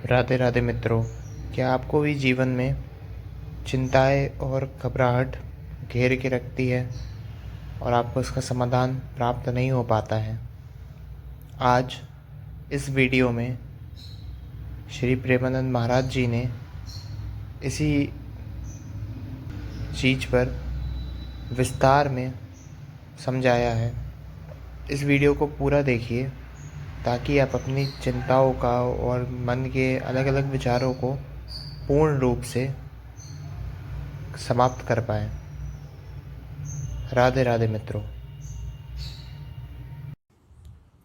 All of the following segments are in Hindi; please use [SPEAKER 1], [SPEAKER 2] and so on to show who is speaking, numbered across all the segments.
[SPEAKER 1] राधे राधे मित्रों, क्या आपको भी जीवन में चिंताएं और घबराहट घेर के रखती है और आपको इसका समाधान प्राप्त नहीं हो पाता है? आज इस वीडियो में श्री प्रेमानंद महाराज जी ने इसी चीज़ पर विस्तार में समझाया है। इस वीडियो को पूरा देखिए ताकि आप अपनी चिंताओं का और मन के अलग अलग विचारों को पूर्ण रूप से समाप्त कर पाएँ। राधे राधे मित्रों।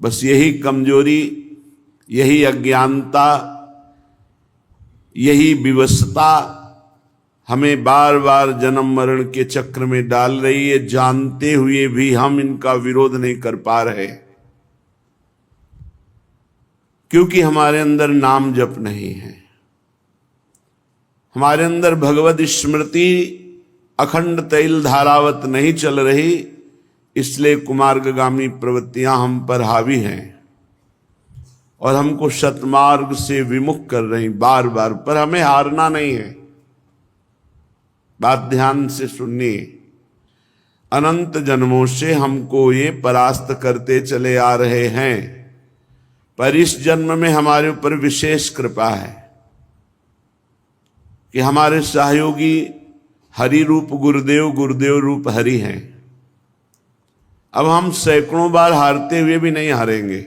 [SPEAKER 2] बस यही कमजोरी, यही अज्ञानता, यही विवशता हमें बार बार जन्म मरण के चक्र में डाल रही है। जानते हुए भी हम इनका विरोध नहीं कर पा रहे, क्योंकि हमारे अंदर नाम जप नहीं है, हमारे अंदर भगवत स्मृति अखंड तैल धारावत नहीं चल रही। इसलिए कुमार्गगामी प्रवृत्तियां हम पर हावी हैं और हमको सतमार्ग से विमुख कर रही बार बार। पर हमें हारना नहीं है। बात ध्यान से सुनिए। अनंत जन्मों से हमको ये परास्त करते चले आ रहे हैं, पर इस जन्म में हमारे ऊपर विशेष कृपा है कि हमारे सहयोगी हरि रूप गुरुदेव, गुरुदेव रूप हरि हैं। अब हम सैकड़ों बार हारते हुए भी नहीं हारेंगे।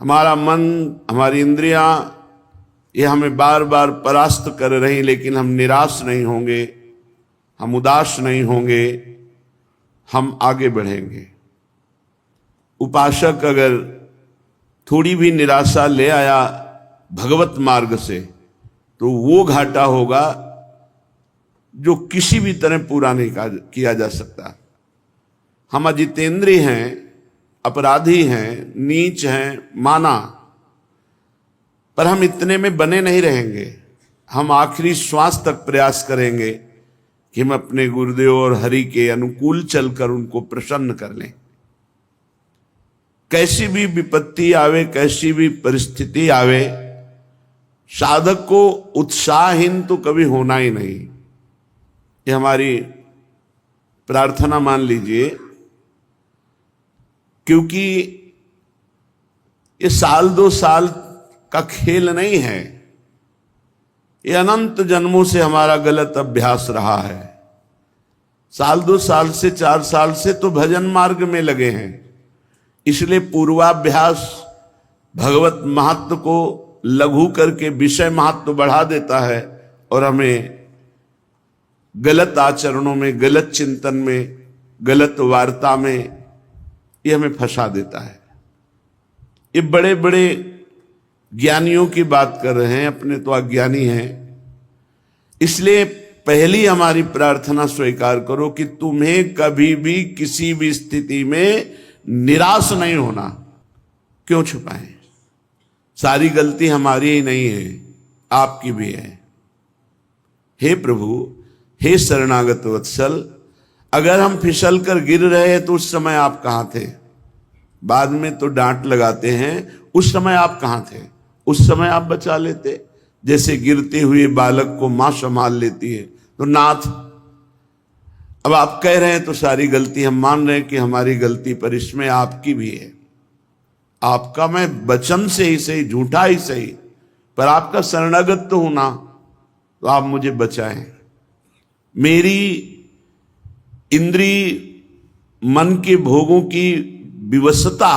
[SPEAKER 2] हमारा मन, हमारी इंद्रियां ये हमें बार बार परास्त कर रही, लेकिन हम निराश नहीं होंगे, हम उदास नहीं होंगे, हम आगे बढ़ेंगे। उपासक अगर थोड़ी भी निराशा ले आया भगवत मार्ग से, तो वो घाटा होगा जो किसी भी तरह पूरा नहीं किया जा सकता। हम अजितेंद्रिय हैं, अपराधी हैं, नीच हैं, माना, पर हम इतने में बने नहीं रहेंगे। हम आखिरी श्वास तक प्रयास करेंगे कि हम अपने गुरुदेव और हरि के अनुकूल चलकर उनको प्रसन्न कर लें। कैसी भी विपत्ति आवे, कैसी भी परिस्थिति आवे, साधक को उत्साहहीन तो कभी होना ही नहीं। ये हमारी प्रार्थना मान लीजिए, क्योंकि ये साल दो साल का खेल नहीं है। ये अनंत जन्मों से हमारा गलत अभ्यास रहा है। साल दो साल से, 4 साल से तो भजन मार्ग में लगे हैं। इसलिए पूर्वाभ्यास भगवत महत्व को लघु करके विषय महत्व बढ़ा देता है और हमें गलत आचरणों में, गलत चिंतन में, गलत वार्ता में ये हमें फंसा देता है। ये बड़े बड़े ज्ञानियों की बात कर रहे हैं, अपने तो अज्ञानी हैं। इसलिए पहली हमारी प्रार्थना स्वीकार करो कि तुम्हें कभी भी किसी भी स्थिति में निराश नहीं होना। क्यों छुपाएं? सारी गलती हमारी ही नहीं है, आपकी भी है। हे प्रभु, हे शरणागत वत्सल, अगर हम फिसल कर गिर रहे हैं तो उस समय आप कहां थे? बाद में तो डांट लगाते हैं, उस समय आप कहां थे? उस समय आप बचा लेते। जैसे गिरते हुए बालक को मां संभाल लेती है, तो नाथ, अब आप कह रहे हैं तो सारी गलती हम मान रहे हैं कि हमारी गलती, पर इसमें आपकी भी है। आपका मैं वचन से ही सही, झूठा ही सही, पर आपका शरणागत तो हूं ना, तो आप मुझे बचाएं। मेरी इंद्रिय मन के भोगों की विवशता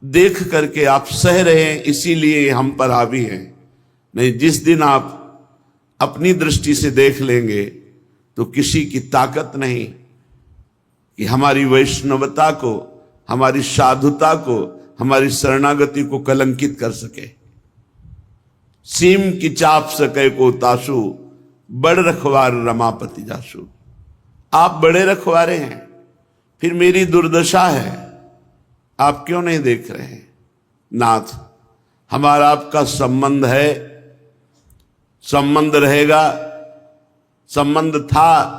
[SPEAKER 2] देख करके आप सह रहे हैं, इसीलिए हम पर हावी हैं। नहीं, जिस दिन आप अपनी दृष्टि से देख लेंगे तो किसी की ताकत नहीं कि हमारी वैष्णवता को, हमारी साधुता को, हमारी शरणागति को कलंकित कर सके। सीम की चाप सके को तासु, बड़ रखवार रमापति जासु। आप बड़े रखवारे हैं, फिर मेरी दुर्दशा है, आप क्यों नहीं देख रहे हैं? नाथ, हमारा आपका संबंध है, संबंध रहेगा, संबंध था।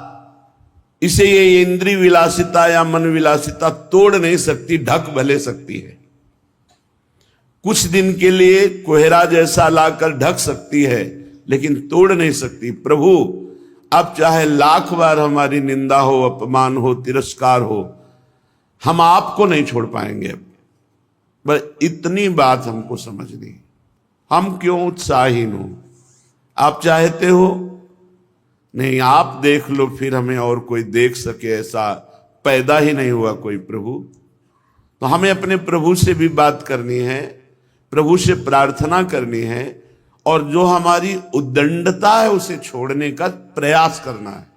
[SPEAKER 2] इसे ये इंद्रिय विलासिता या मन विलासिता तोड़ नहीं सकती, ढक भले सकती है। कुछ दिन के लिए कोहरा जैसा लाकर ढक सकती है, लेकिन तोड़ नहीं सकती। प्रभु अब चाहे लाख बार हमारी निंदा हो, अपमान हो, तिरस्कार हो, हम आपको नहीं छोड़ पाएंगे। अब बस इतनी बात हमको समझनी। हम क्यों उत्साहीन हो? आप चाहते हो नहीं, आप देख लो, फिर हमें और कोई देख सके ऐसा पैदा ही नहीं हुआ कोई प्रभु। तो हमें अपने प्रभु से भी बात करनी है, प्रभु से प्रार्थना करनी है, और जो हमारी उद्दंडता है उसे छोड़ने का प्रयास करना है।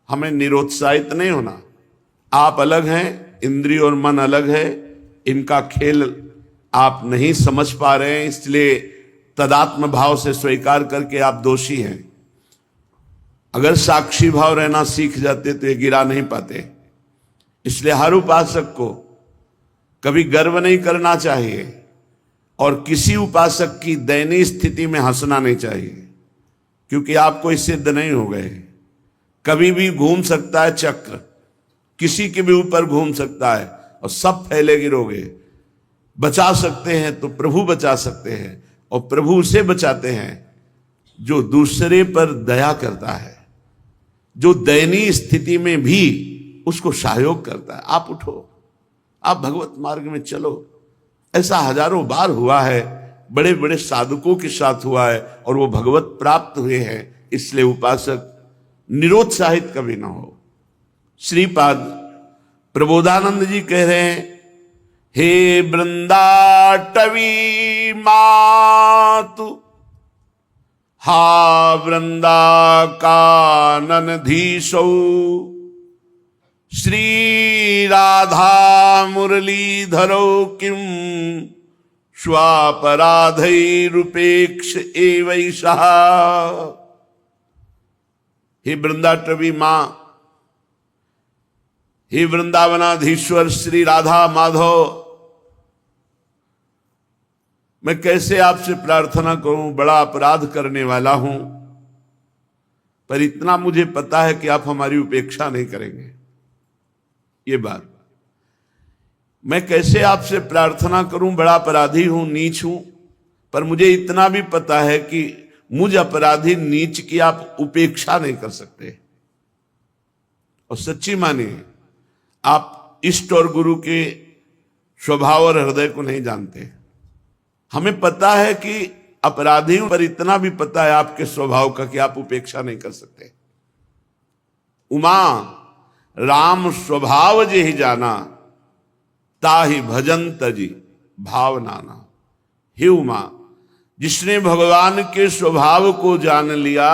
[SPEAKER 2] हमें निरुत्साहित नहीं होना। आप अलग हैं, इंद्रिय और मन अलग है, इनका खेल आप नहीं समझ पा रहे हैं, इसलिए तदात्म भाव से स्वीकार करके आप दोषी हैं। अगर साक्षी भाव रहना सीख जाते तो ये गिरा नहीं पाते। इसलिए हर उपासक को कभी गर्व नहीं करना चाहिए और किसी उपासक की दयनीय स्थिति में हंसना नहीं चाहिए, क्योंकि आप कोई सिद्ध नहीं हो गए। कभी भी घूम सकता है चक्र, किसी के भी ऊपर घूम सकता है और सब फैले गिरोगे। बचा सकते हैं तो प्रभु बचा सकते हैं, और प्रभु उसे बचाते हैं जो दूसरे पर दया करता है, जो दयनीय स्थिति में भी उसको सहयोग करता है। आप उठो, आप भगवत मार्ग में चलो। ऐसा हजारों बार हुआ है, बड़े बड़े साधकों के साथ हुआ है और वो भगवत प्राप्त हुए हैं। इसलिए उपासक निरुत्साहित कभी ना हो। श्रीपाद प्रबोधानंद जी कह रहे हैं, हे वृंदाटवी मातु, हा वृंदा काननधीशौ, श्री राधा मुरलीधरौ किम स्वापराधैरुपेक्ष एवैषः। हे वृंदाटवी मां, हे वृंदावनाधीश्वर श्री राधा माधव, मैं कैसे आपसे प्रार्थना करूं? बड़ा अपराध करने वाला हूं, पर इतना मुझे पता है कि आप हमारी उपेक्षा नहीं करेंगे। ये बात मैं कैसे आपसे प्रार्थना करूं? बड़ा अपराधी हूं, नीच हूं, पर मुझे इतना भी पता है कि मुझ अपराधी नीच की आप उपेक्षा नहीं कर सकते। और सच्ची मानिए, आप इष्ट और गुरु के स्वभाव और हृदय को नहीं जानते। हमें पता है कि अपराधी हूं, पर इतना भी पता है आपके स्वभाव का कि आप उपेक्षा नहीं कर सकते। उमा राम स्वभाव जे ही जाना, ताहि भजंत जी भावनाना। हे उमा, जिसने भगवान के स्वभाव को जान लिया,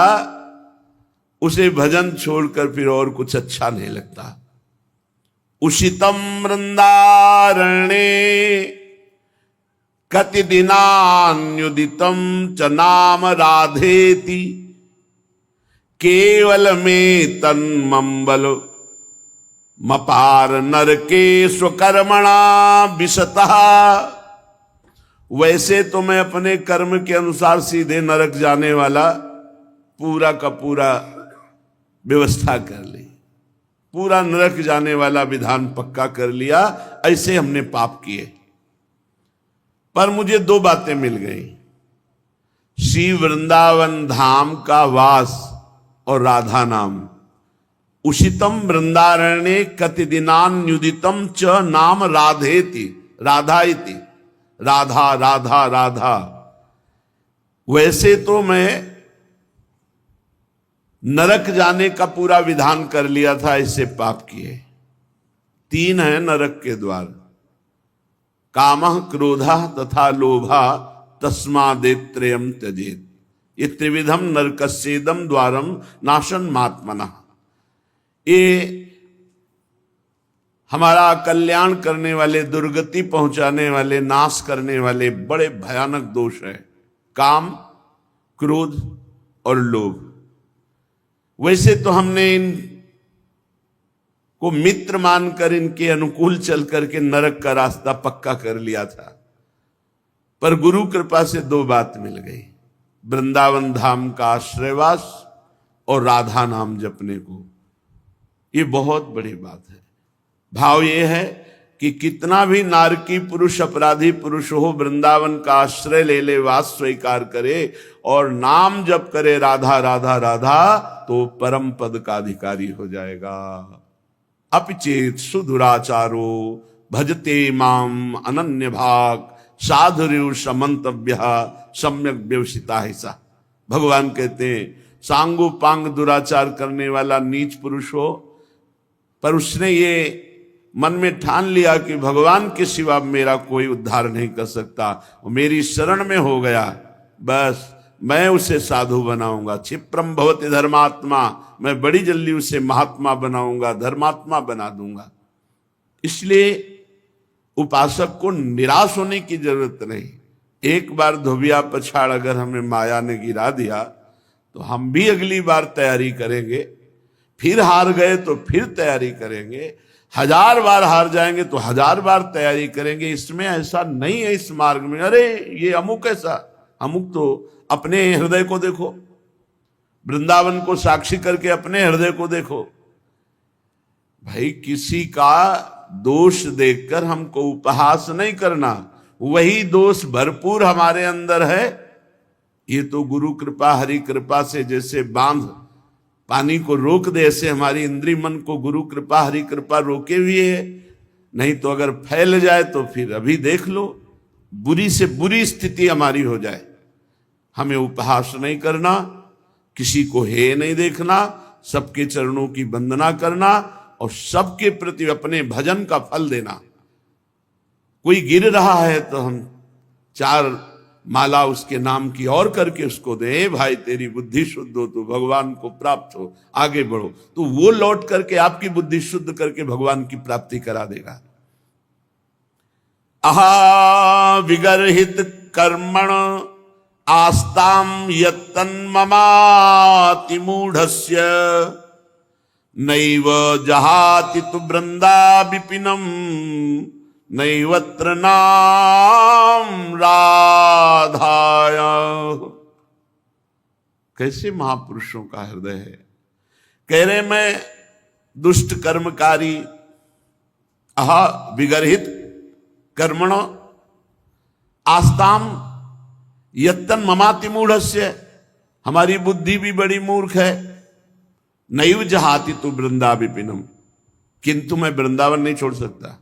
[SPEAKER 2] उसे भजन छोड़कर फिर और कुछ अच्छा नहीं लगता। उषितम वृंदारण्ये कति दिनान्युदितम च नाम राधेति, केवल में तन्मंबल मपार नरके स्वकर्मणा विशतः। वैसे तो मैं अपने कर्म के अनुसार सीधे नरक जाने वाला पूरा का पूरा व्यवस्था कर ली, पूरा नरक जाने वाला विधान पक्का कर लिया। ऐसे हमने पाप किए, पर मुझे दो बातें मिल गई, श्री वृंदावन धाम का वास और राधा नाम। उषितम वृंदारण्ये कति दिनान्युदितम च नाम राधेति, राधा इति, राधा राधा राधा। वैसे तो मैं नरक जाने का पूरा विधान कर लिया था, इससे पाप किए। 3 है नरक के द्वार, कामः क्रोधः तथा लोभः तस्मादेत्रयम् त्यजेत्। ये त्रिविधम नरकस्येदम द्वारम नाशन मात्मनः। ये हमारा कल्याण करने वाले, दुर्गति पहुंचाने वाले, नाश करने वाले बड़े भयानक दोष है, काम, क्रोध और लोभ। वैसे तो हमने इन को मित्र मानकर इनके अनुकूल चल करके नरक का रास्ता पक्का कर लिया था, पर गुरु कृपा से 2 बात मिल गई, वृंदावन धाम का आश्रयवास और राधा नाम जपने को। ये बहुत बड़ी बात है। भाव ये है कि कितना भी नारकी पुरुष अपराधी पुरुष हो, वृंदावन का आश्रय ले ले, वास स्वीकार करे और नाम जप करे राधा राधा राधा, तो परम पद का अधिकारी हो जाएगा। अपिचेत सुदुराचारो भजते माम अनन्य भाग साधुर्यु समंतव्य सम्यक व्यवसिता हिसा। भगवान कहते हैं सांगो पांग दुराचार करने वाला नीच पुरुष हो, पर उसने ये मन में ठान लिया कि भगवान के सिवा मेरा कोई उद्धार नहीं कर सकता, वो मेरी शरण में हो गया, बस मैं उसे साधु बनाऊंगा। क्षिप्रम भवति धर्मात्मा, मैं बड़ी जल्दी उसे महात्मा बनाऊंगा, धर्मात्मा बना दूंगा। इसलिए उपासक को निराश होने की जरूरत नहीं। एक बार धोबिया पछाड़ अगर हमें माया ने गिरा दिया तो हम भी अगली बार तैयारी करेंगे, फिर हार गए तो फिर तैयारी करेंगे, 1000 बार हार जाएंगे तो 1000 बार तैयारी करेंगे। इसमें ऐसा नहीं है इस मार्ग में, अरे ये अमुक ऐसा, अमुक तो अपने हृदय को देखो, वृंदावन को साक्षी करके अपने हृदय को देखो। भाई किसी का दोष देखकर हमको उपहास नहीं करना, वही दोष भरपूर हमारे अंदर है। ये तो गुरु कृपा हरि कृपा से जैसे बांध पानी को रोक दे, ऐसे हमारी इंद्रिय मन को गुरु कृपा हरि कृपा रोके हुए है। नहीं तो अगर फैल जाए तो फिर अभी देख लो, बुरी से बुरी स्थिति हमारी हो जाए। हमें उपहास नहीं करना, किसी को हे नहीं देखना, सबके चरणों की वंदना करना और सबके प्रति अपने भजन का फल देना। कोई गिर रहा है तो हम 4 माला उसके नाम की और करके उसको दे, भाई तेरी बुद्धि शुद्ध हो तो भगवान को प्राप्त हो, आगे बढ़ो, तो वो लौट करके आपकी बुद्धि शुद्ध करके भगवान की प्राप्ति करा देगा। अहा विगर्हित कर्मण आस्ताम यत्तन्ममाति मूढ़स्य नैव जहाति तु वृंदा विपिनम नैवत्र नाम राधाया। कैसे महापुरुषों का हृदय है। कह रहे मैं दुष्ट कर्मकारी, अहा विगर्हित कर्मण आस्ताम यत्तन ममाति मूढ़स्य, हमारी बुद्धि भी बड़ी मूर्ख है। नैव जहाति तु वृंदा विपिनम, किंतु मैं वृंदावन नहीं छोड़ सकता।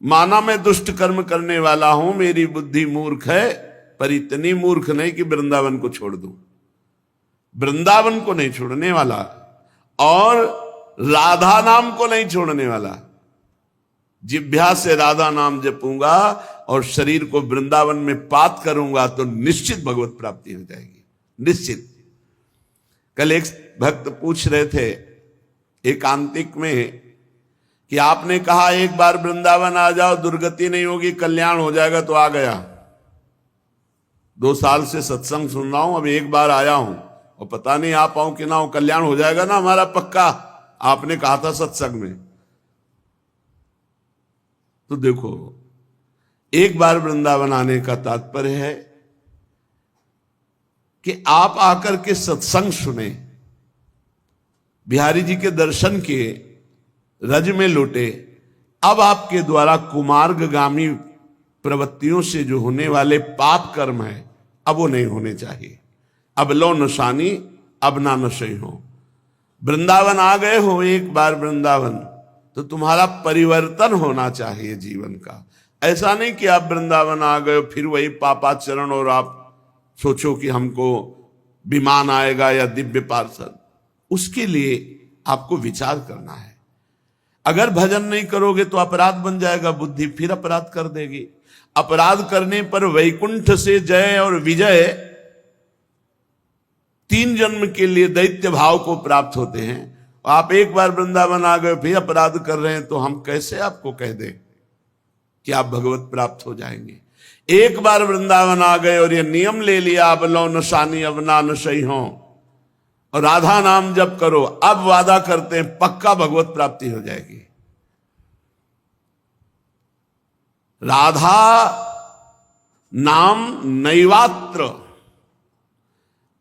[SPEAKER 2] माना मैं दुष्ट कर्म करने वाला हूं, मेरी बुद्धि मूर्ख है, पर इतनी मूर्ख नहीं कि वृंदावन को छोड़ दूं। वृंदावन को नहीं छोड़ने वाला और राधा नाम को नहीं छोड़ने वाला। जिह्वा से राधा नाम जपूंगा और शरीर को वृंदावन में पात करूंगा तो निश्चित भगवत प्राप्ति हो जाएगी, निश्चित। कल एक भक्त पूछ रहे थे एकांतिक में कि आपने कहा एक बार वृंदावन आ जाओ, दुर्गति नहीं होगी, कल्याण हो जाएगा, तो आ गया। 2 साल से सत्संग सुन रहा हूं, अब एक बार आया हूं और पता नहीं आ पाऊं कि ना हो, कल्याण हो जाएगा ना हमारा पक्का, आपने कहा था सत्संग में। तो देखो, एक बार वृंदावन आने का तात्पर्य है कि आप आकर के सत्संग सुने, बिहारी जी के दर्शन किए, रज में लौटे। अब आपके द्वारा कुमार्गगामी प्रवृत्तियों से जो होने वाले पाप कर्म है, अब वो नहीं होने चाहिए। अब लो नशानी अब ना नशे हो। वृंदावन आ गए हो एक बार वृंदावन, तो तुम्हारा परिवर्तन होना चाहिए जीवन का। ऐसा नहीं कि आप वृंदावन आ गए फिर वही पापाचरण और आप सोचो कि हमको विमान आएगा या दिव्य पार्षद। उसके लिए आपको विचार करना है। अगर भजन नहीं करोगे तो अपराध बन जाएगा, बुद्धि फिर अपराध कर देगी। अपराध करने पर वैकुंठ से जय और विजय 3 जन्म के लिए दैत्य भाव को प्राप्त होते हैं। आप एक बार वृंदावन आ गए फिर अपराध कर रहे हैं, तो हम कैसे आपको कह दें कि आप भगवत प्राप्त हो जाएंगे। एक बार वृंदावन आ गए और ये नियम ले लिया, अब लो नशानी अब ना नशई हो और राधा नाम जप करो, अब वादा करते हैं पक्का भगवत प्राप्ति हो जाएगी। राधा नाम नैवात्र,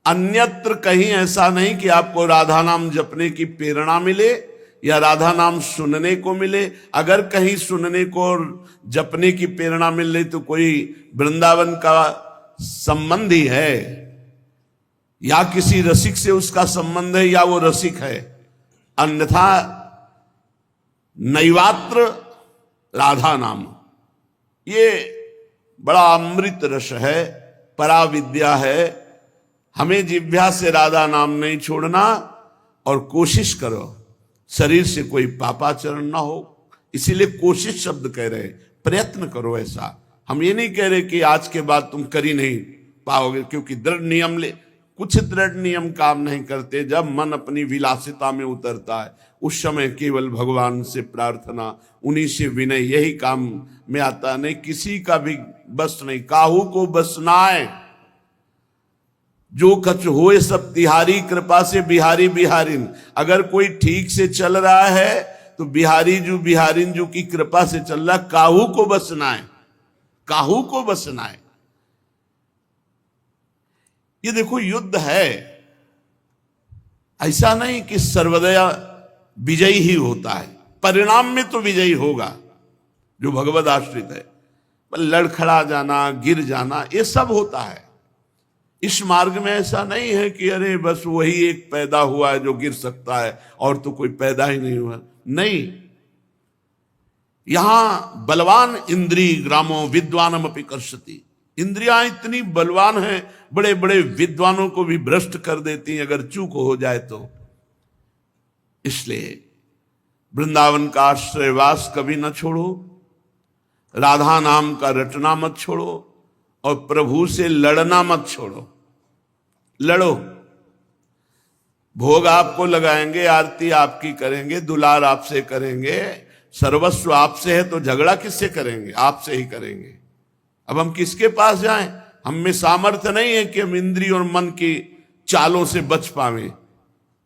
[SPEAKER 2] अन्यत्र कहीं ऐसा नहीं कि आपको राधा नाम जपने की प्रेरणा मिले या राधा नाम सुनने को मिले। अगर कहीं सुनने को और जपने की प्रेरणा मिल रही तो कोई वृंदावन का संबंध ही है, या किसी रसिक से उसका संबंध है, या वो रसिक है। अन्यथा नैवात्र राधा नाम, ये बड़ा अमृत रस है, पराविद्या है। हमें जिह्वा से राधा नाम नहीं छोड़ना, और कोशिश करो शरीर से कोई पापाचरण ना हो। इसीलिए कोशिश शब्द कह रहे, प्रयत्न करो। ऐसा हम ये नहीं कह रहे कि आज के बाद तुम कर ही नहीं पाओगे, क्योंकि दृढ़ नियम ले, कुछ दृढ़ नियम काम नहीं करते। जब मन अपनी विलासिता में उतरता है उस समय केवल भगवान से प्रार्थना, उन्हीं से विनय, यही काम में आता। नहीं किसी का भी बस नहीं, काहू को बस नाय, जो कछ होए सब तिहारी, कृपा से बिहारी बिहारिन। अगर कोई ठीक से चल रहा है तो बिहारी जू बिहारिन जू की कृपा से चल रहा, काहू को बसना है, काहू को बसना है। ये देखो युद्ध है, ऐसा नहीं कि सर्वदया विजयी ही होता है, परिणाम में तो विजयी होगा जो भगवद आश्रित है। पर लड़खड़ा जाना, गिर जाना, ये सब होता है। इस मार्ग में ऐसा नहीं है कि अरे बस वही एक पैदा हुआ है जो गिर सकता है और तो कोई पैदा ही नहीं हुआ, नहीं। यहां बलवान इंद्रिय ग्रामो विद्वानम अपि कर्षति, इंद्रियां इतनी बलवान हैं, बड़े बड़े विद्वानों को भी भ्रष्ट कर देती हैं अगर चूक हो जाए तो। इसलिए वृंदावन का आश्रयवास कभी न छोड़ो, राधा नाम का रटना मत छोड़ो, और प्रभु से लड़ना मत छोड़ो। लड़ो, भोग आपको लगाएंगे, आरती आपकी करेंगे, दुलार आपसे करेंगे, सर्वस्व आपसे है, तो झगड़ा किससे करेंगे? आपसे ही करेंगे। अब हम किसके पास जाएं? हम में सामर्थ्य नहीं है कि हम इंद्रिय और मन की चालों से बच पावे।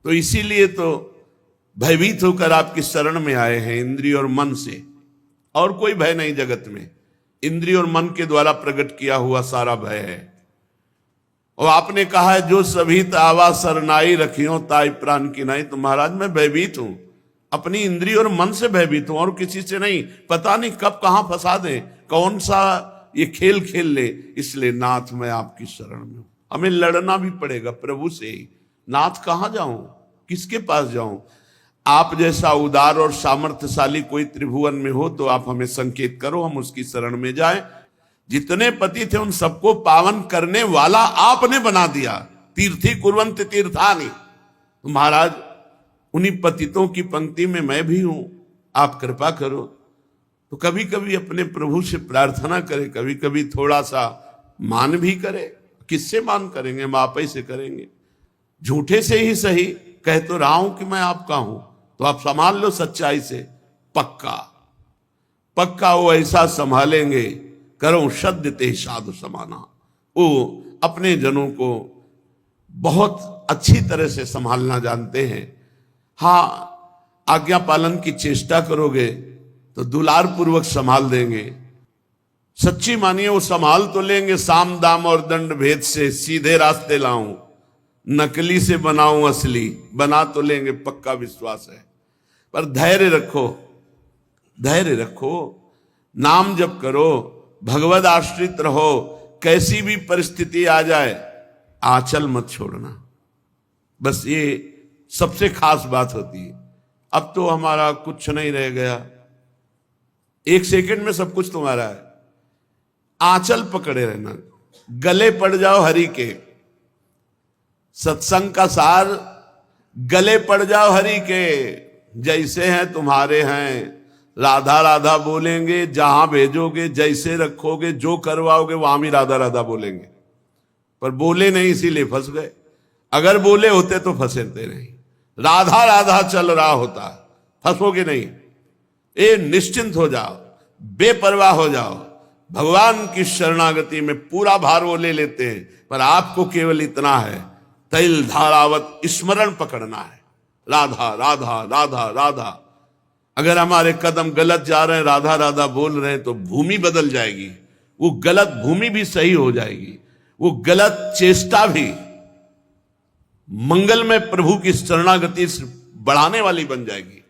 [SPEAKER 2] तो इसीलिए तो भयभीत होकर आपकी शरण में आए हैं, इंद्रिय और मन से। और कोई भय नहीं जगत में, इंद्रिय और मन के द्वारा प्रकट किया हुआ सारा भय है। और आपने कहा है जो सभी आवा सरनाई रखियो ताई प्राण की नहीं। तो महाराज मैं भयभीत हूं, अपनी इंद्रिय और मन से भयभीत हूं, और किसी से नहीं। पता नहीं कब कहां फंसा दे, कौन सा ये खेल खेल ले। इसलिए नाथ मैं आपकी शरण में हूं। हमें लड़ना भी पड़ेगा प्रभु से ही। नाथ कहां जाऊं, किसके पास जाऊं? आप जैसा उदार और सामर्थ्यशाली कोई त्रिभुवन में हो तो आप हमें संकेत करो, हम उसकी शरण में जाएं। जितने पति थे उन सबको पावन करने वाला आपने बना दिया। तीर्थी कुर्वंत तीर्थानि, तो महाराज उन्हीं पतितों की पंक्ति में मैं भी हूं, आप कृपा करो। तो कभी कभी अपने प्रभु से प्रार्थना करें, कभी कभी थोड़ा सा मान भी करें। किससे मान करेंगे? हम आप ही से करेंगे। झूठे से ही सही, कह तो रहा हूं कि मैं आपका हूं, तो आप संभाल लो सच्चाई से। पक्का पक्का वो ऐसा संभालेंगे, करो सद्य ते साधु समाना। वो अपने जनों को बहुत अच्छी तरह से संभालना जानते हैं। हाँ, आज्ञा पालन की चेष्टा करोगे तो दुलार पूर्वक संभाल देंगे। सच्ची मानिए वो संभाल तो लेंगे, साम दाम और दंड भेद से सीधे रास्ते लाऊं, नकली से बनाऊं असली, बना तो लेंगे, पक्का विश्वास है। पर धैर्य रखो, धैर्य रखो, नाम जप करो, भगवद आश्रित रहो। कैसी भी परिस्थिति आ जाए आंचल मत छोड़ना, बस ये सबसे खास बात होती है। अब तो हमारा कुछ नहीं रह गया, एक सेकंड में सब कुछ तुम्हारा है। आंचल पकड़े रहना, गले पड़ जाओ हरि के। सत्संग का सार, गले पड़ जाओ हरि के। जैसे हैं तुम्हारे हैं, राधा राधा बोलेंगे, जहां भेजोगे, जैसे रखोगे, जो करवाओगे वहां भी राधा राधा बोलेंगे। पर बोले नहीं इसीलिए फंस गए, अगर बोले होते तो फंसते नहीं। राधा राधा चल रहा होता, फंसोगे नहीं। ये निश्चिंत हो जाओ, बेपरवाह हो जाओ। भगवान की शरणागति में पूरा भार वो ले लेते हैं, पर आपको केवल इतना है, तैल धारावत स्मरण पकड़ना है। राधा राधा राधा राधा। अगर हमारे कदम गलत जा रहे हैं, राधा राधा बोल रहे हैं, तो भूमि बदल जाएगी, वो गलत भूमि भी सही हो जाएगी, वो गलत चेष्टा भी मंगल में प्रभु की शरणागति बढ़ाने वाली बन जाएगी।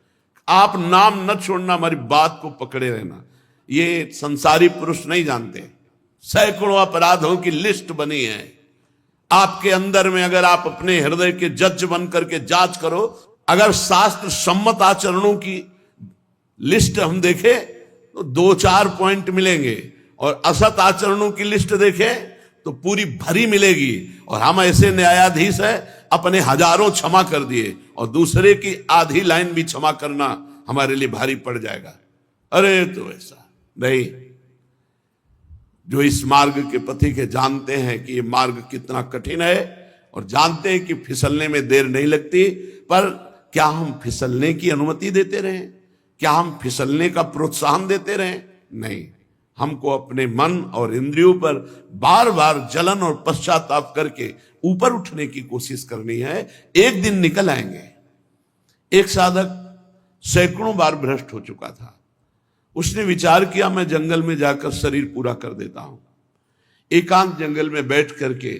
[SPEAKER 2] आप नाम न छोड़ना, हमारी बात को पकड़े रहना। ये संसारी पुरुष नहीं जानते। सैकड़ों अपराधों की लिस्ट बनी है आपके अंदर में। अगर आप अपने हृदय के जज बन करके जांच करो, अगर शास्त्र सम्मत आचरणों की लिस्ट हम देखें तो 2-4 पॉइंट मिलेंगे, और असत आचरणों की लिस्ट देखें तो पूरी भरी मिलेगी। और हम ऐसे न्यायाधीश हैं, अपने हजारों क्षमा कर दिए और दूसरे की आधी लाइन भी क्षमा करना हमारे लिए भारी पड़ जाएगा। अरे तो ऐसा नहीं। जो इस मार्ग के पथिक जानते हैं कि ये मार्ग कितना कठिन है, और जानते हैं कि फिसलने में देर नहीं लगती, पर क्या हम फिसलने की अनुमति देते रहें? क्या हम फिसलने का प्रोत्साहन देते रहें? नहीं, हमको अपने मन और इंद्रियों पर बार बार जलन और पश्चाताप करके ऊपर उठने की कोशिश करनी है। एक दिन निकल आएंगे। एक साधक सैकड़ों बार भ्रष्ट हो चुका था। उसने विचार किया मैं जंगल में जाकर शरीर पूरा कर देता हूं। एकांत जंगल में बैठ करके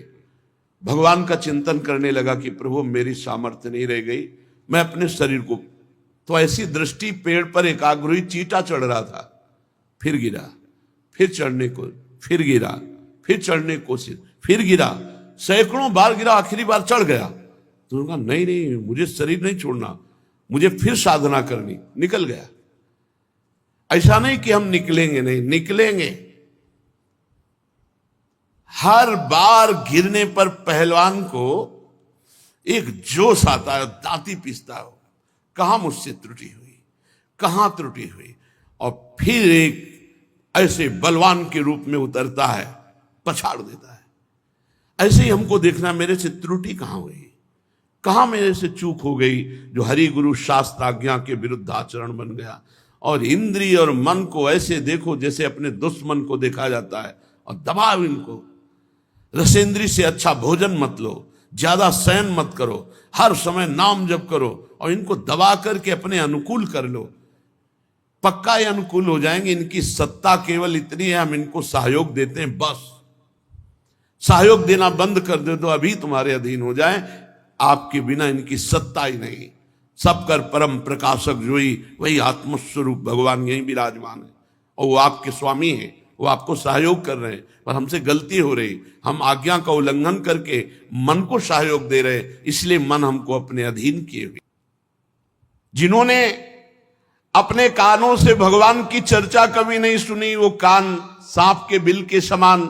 [SPEAKER 2] भगवान का चिंतन करने लगा कि प्रभु मेरी सामर्थ्य नहीं रह गई, मैं अपने शरीर को। तो ऐसी दृष्टि, पेड़ पर एकाग्र चींटा चढ़ रहा था, फिर गिरा, फिर चढ़ने को, फिर गिरा, फिर चढ़ने की कोशिश, फिर गिरा, सैकड़ों बार गिरा, आखिरी बार चढ़ गया। तो कहा नहीं नहीं, मुझे शरीर नहीं छोड़ना, मुझे फिर साधना करनी। निकल गया। ऐसा नहीं कि हम निकलेंगे नहीं, निकलेंगे। हर बार गिरने पर पहलवान को एक जोश आता है, दांती पीसता हो, कहां मुझसे त्रुटि हुई, कहां त्रुटि हुई, और फिर एक ऐसे बलवान के रूप में उतरता है, पछाड़ देता है। ऐसे ही हमको देखना, मेरे से त्रुटि कहां हुई, कहां मेरे से चूक हो गई, जो हरि गुरु शास्त्र आज्ञा के विरुद्ध आचरण बन गया। और इंद्रिय और मन को ऐसे देखो जैसे अपने दुश्मन को देखा जाता है, और दबाव इनको। रसेंद्री से अच्छा भोजन मत लो, ज्यादा शयन मत करो, हर समय नाम जप करो, और इनको दबा करके अपने अनुकूल कर लो। पक्का ये अनुकूल हो जाएंगे। इनकी सत्ता केवल इतनी है, हम इनको सहयोग देते हैं, बस। सहयोग देना बंद कर दे तो अभी तुम्हारे अधीन हो जाए, आपके बिना इनकी सत्ता ही नहीं। सबकर परम प्रकाशक जो ही, वही आत्मस्वरूप भगवान यही विराजमान है, और वो आपके स्वामी हैं, वो आपको सहयोग कर रहे हैं। पर हमसे गलती हो रही, हम आज्ञा का उल्लंघन करके मन को सहयोग दे रहे, इसलिए मन हमको अपने अधीन किए हुए। जिन्होंने अपने कानों से भगवान की चर्चा कभी नहीं सुनी, वो कान सांप के बिल के समान।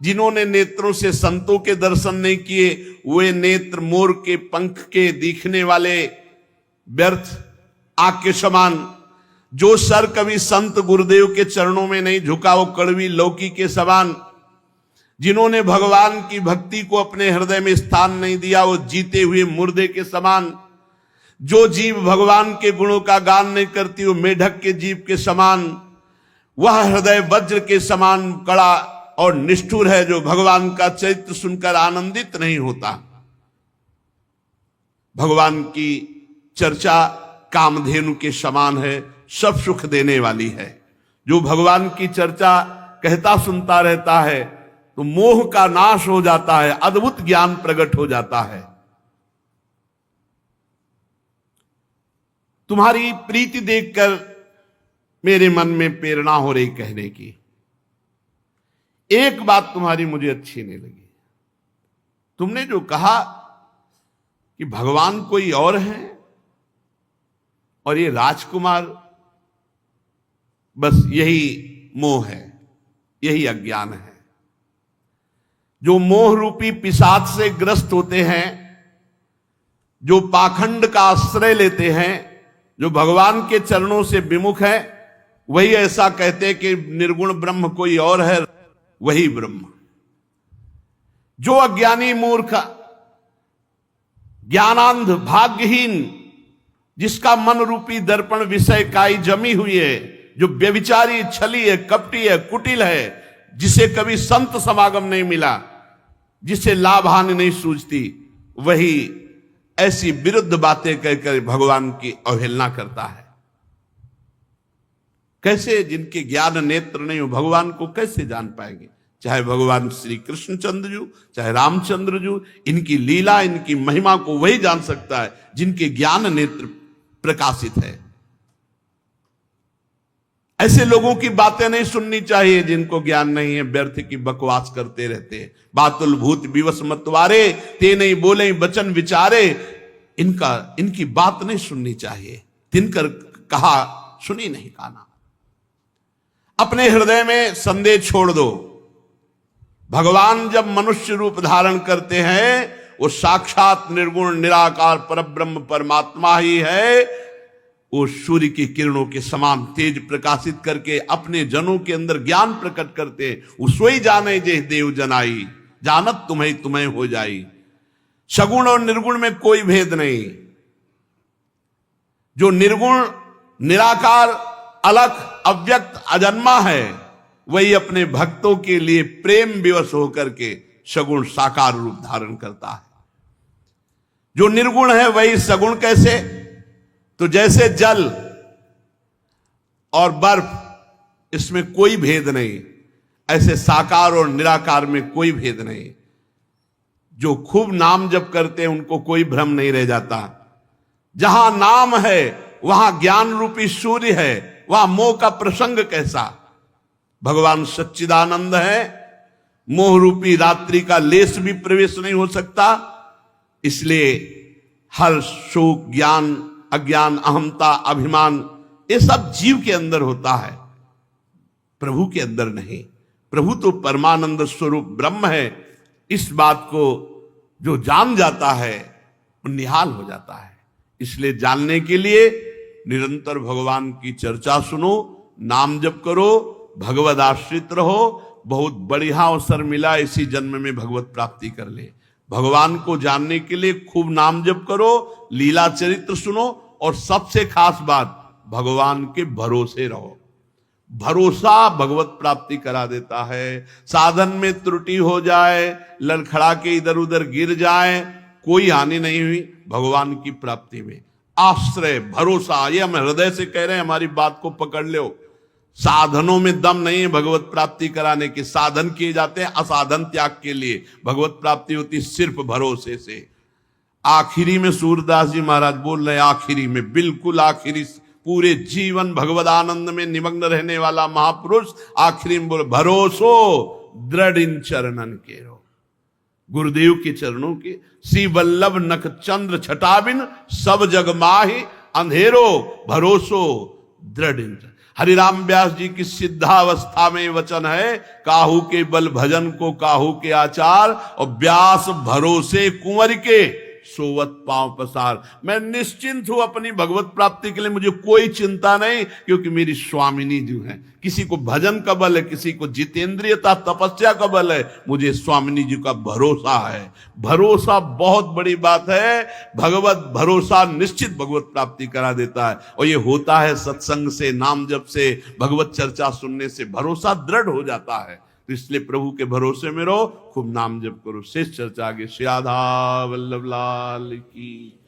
[SPEAKER 2] जिन्होंने नेत्रों से संतों के दर्शन नहीं किए, वे नेत्र मोर के पंख के दिखने वाले व्यर्थ आग के समान। जो सर कभी संत गुरुदेव के चरणों में नहीं झुका, वो कड़वी लौकी के समान। जिन्होंने भगवान की भक्ति को अपने हृदय में स्थान नहीं दिया, वो जीते हुए मुर्दे के समान। जो जीव भगवान के गुणों का गान नहीं करती, वो मेढक के जीव के समान। वह हृदय वज्र के समान कड़ा और निष्ठुर है, जो भगवान का चरित्र सुनकर आनंदित नहीं होता। भगवान की चर्चा कामधेनु के समान है, सब सुख देने वाली है। जो भगवान की चर्चा कहता सुनता रहता है, तो मोह का नाश हो जाता है, अद्भुत ज्ञान प्रकट हो जाता है। तुम्हारी प्रीति देखकर मेरे मन में प्रेरणा हो रही कहने की। एक बात तुम्हारी मुझे अच्छी नहीं लगी। तुमने जो कहा कि भगवान कोई और है और ये राजकुमार, बस यही मोह है, यही अज्ञान है। जो मोह रूपी पिशाच से ग्रस्त होते हैं, जो पाखंड का आश्रय लेते हैं, जो भगवान के चरणों से विमुख है, वही ऐसा कहते कि निर्गुण ब्रह्म कोई और है, वही ब्रह्म। जो अज्ञानी मूर्ख, ज्ञानांध, भाग्यहीन, जिसका मन रूपी दर्पण विषय काई जमी हुई है, जो व्यभिचारी, छली है, कपटी है, कुटिल है, जिसे कभी संत समागम नहीं मिला, जिसे लाभ हानि नहीं सूझती, वही ऐसी विरुद्ध बातें कहकर भगवान की अवहेलना करता है। कैसे जिनके ज्ञान नेत्र नहीं हो, भगवान को कैसे जान पाएंगे? चाहे भगवान श्री कृष्णचंद्र जी, चाहे रामचंद्र जी, इनकी लीला, इनकी महिमा को वही जान सकता है जिनके ज्ञान नेत्र प्रकाशित है। ऐसे लोगों की बातें नहीं सुननी चाहिए जिनको ज्ञान नहीं है, व्यर्थ की बकवास करते रहते हैं। बातुल भूत विवश मतवारे, ते नहीं बोले वचन विचारे। इनकी बात नहीं सुननी चाहिए। तिनकर कहा सुनी नहीं काना। अपने हृदय में संदेह छोड़ दो। भगवान जब मनुष्य रूप धारण करते हैं वो साक्षात निर्गुण निराकार परब्रह्म परमात्मा ही है। वो सूर्य की किरणों के समान तेज प्रकाशित करके अपने जनों के अंदर ज्ञान प्रकट करते हैं। वो सोई जाने जे देव जनाई, जानत तुम्हें तुम्हें हो जाई। सगुण और निर्गुण में कोई भेद नहीं। जो निर्गुण निराकार अलग अव्यक्त अजन्मा है वही अपने भक्तों के लिए प्रेम विवश होकर के सगुण साकार रूप धारण करता है। जो निर्गुण है वही सगुण कैसे? तो जैसे जल और बर्फ इसमें कोई भेद नहीं, ऐसे साकार और निराकार में कोई भेद नहीं। जो खूब नाम जप करते हैं उनको कोई भ्रम नहीं रह जाता। जहां नाम है वहां ज्ञान रूपी सूर्य है, वहां मोह का प्रसंग कैसा? भगवान सच्चिदानंद है, मोह रूपी रात्रि का लेस भी प्रवेश नहीं हो सकता। इसलिए हर शोक ज्ञान अज्ञान अहमता अभिमान ये सब जीव के अंदर होता है, प्रभु के अंदर नहीं। प्रभु तो परमानंद स्वरूप ब्रह्म है। इस बात को जो जान जाता है वो निहाल हो जाता है। इसलिए जानने के लिए निरंतर भगवान की चर्चा सुनो, नाम जप करो, भगवद आश्रित रहो। बहुत बढ़िया अवसर मिला, इसी जन्म में भगवत प्राप्ति कर ले। भगवान को जानने के लिए खूब नाम जप करो, लीला चरित्र सुनो और सबसे खास बात भगवान के भरोसे रहो। भरोसा भगवत प्राप्ति करा देता है। साधन में त्रुटि हो जाए, लड़खड़ा के इधर उधर गिर जाए, कोई हानि नहीं हुई भगवान की प्राप्ति में। आश्रय भरोसा, ये हम हृदय से कह रहे हैं, हमारी बात को पकड़ लो। साधनों में दम नहीं है भगवत प्राप्ति कराने के। साधन किए जाते हैं असाधन त्याग के लिए, भगवत प्राप्ति होती सिर्फ भरोसे से। आखिरी में सूरदास जी महाराज बोल रहे, आखिरी में, बिल्कुल आखिरी, पूरे जीवन भगवद आनंद में निमग्न रहने वाला महापुरुष आखिरी में बोले भरोसो दृढ़ इन चरणन के रो। गुरुदेव के चरणों के श्री वल्लभ नख चंद्र छटाबिन सब जग माहि अंधेरो भरोसो दृढ़ इन। हरिराम व्यास जी की सिद्धावस्था में वचन है, काहू के बल भजन को काहू के आचार और व्यास भरोसे कुंवर के सोवत पांव पसार। मैं निश्चिंत हूं अपनी भगवत प्राप्ति के लिए, मुझे कोई चिंता नहीं, क्योंकि मेरी स्वामिनी जो है, किसी को भजन का बल है, किसी को जितेंद्रियता तपस्या का बल है, मुझे स्वामिनी जी का भरोसा है। भरोसा बहुत बड़ी बात है। भगवत भरोसा निश्चित भगवत प्राप्ति करा देता है और ये होता है सत्संग से, नाम जप से, भगवत चर्चा सुनने से भरोसा दृढ़ हो जाता है। तो इसलिए प्रभु के भरोसे में रहो, खूब नाम जप करो। शेष चर्चा आगे। श्री राधा वल्लभ लाल की।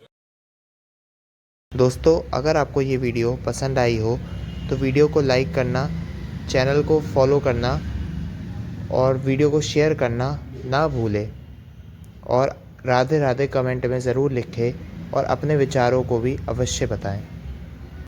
[SPEAKER 1] दोस्तों, अगर आपको ये वीडियो पसंद आई हो तो वीडियो को लाइक करना, चैनल को फॉलो करना और वीडियो को शेयर करना ना भूलें। और राधे राधे कमेंट में ज़रूर लिखें और अपने विचारों को भी अवश्य बताएं।